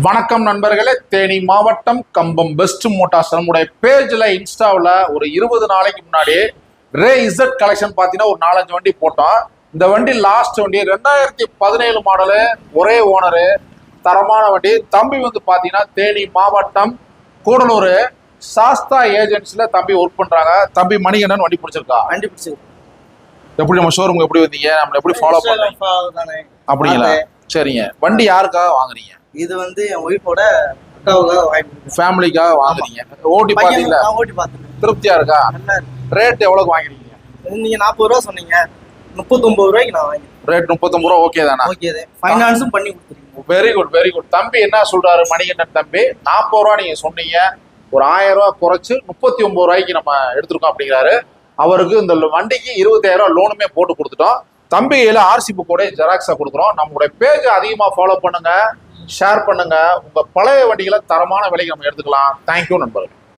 வணக்கம் நண்பர்களே, தேனி மாவட்டம் கம்பம் பெஸ்ட் மோட்டார்ஸ் நம்முடைய பேஜ்ல இன்ஸ்டாவில் ஒரு 20 நாளைக்கு முன்னாடி ரே இசட் கலெக்ஷன் பார்த்தீங்கன்னா ஒரு 4-5 வண்டி போட்டோம். இந்த வண்டி லாஸ்ட் வண்டி 2017 மாடலு, ஒரே ஓனரு, தரமான வண்டி. தம்பி வந்து பார்த்தீங்கன்னா தேனி மாவட்டம் கூடலூர் சாஸ்தா ஏஜென்சில தம்பி ஒர்க் பண்றாங்க. தம்பி மணிகண்டன் வண்டி பிடிச்சிருக்கா? வண்டி பிடிச்சிருக்கு. எப்படி நம்ம ஷோரூம் எப்படி வந்தீங்க, நம்மள எப்படி ஃபாலோ பண்ணீங்க? அப்படிங்களா? சரிங்க. வண்டி யாருக்காக வாங்குறீங்க? இது வந்து என் ஒய்ஃபோட அக்காவுக்காக வாங்கிட்டு ஃபேமிலிக்காக வாங்குறீங்க. ஓட்டி பாத்தீங்களா? ஓட்டி பார்த்தேன். திருப்தியா இருக்கா? ரேட் எவ்வளவு வாங்குறீங்க? நீங்க 40 ரூபா சொன்னீங்க, 39 ரூபாய்க்கு நான் வாங்கிட்டேன். ரேட் 39 ரூபா ஓகே தானா? ஓகே தான். ஃபைனான்ஸும் பண்ணி கொடுத்துருக்கீங்க. Very good very good. தம்பி என்ன சொல்றாரு மணிகண்டன் தம்பி, 40 ரூபா நீங்க சொன்னீங்க, ஒரு 1000 ரூபா குறைச்சு 39 ரூபாய்க்கு நம்ம எடுத்திருக்கோம் அப்படிங்கிறாரு. அவருக்கு இந்த வண்டிக்கு 20,000 ரூபா லோனுமே போட்டு கொடுத்துட்டோம். தம்பி கையில ஆர்சி புக்கோட ஜெராக்ஸா கொடுக்குறோம். நம்மளுடைய பேஜ் அதிகமா ஃபாலோ பண்ணுங்க, ஷேர் பண்ணுங்க. உங்க பழைய வண்டிகளை தரமான விலைக்கு நம்ம எடுத்துக்கலாம். தேங்க்யூ நண்பர்கள்.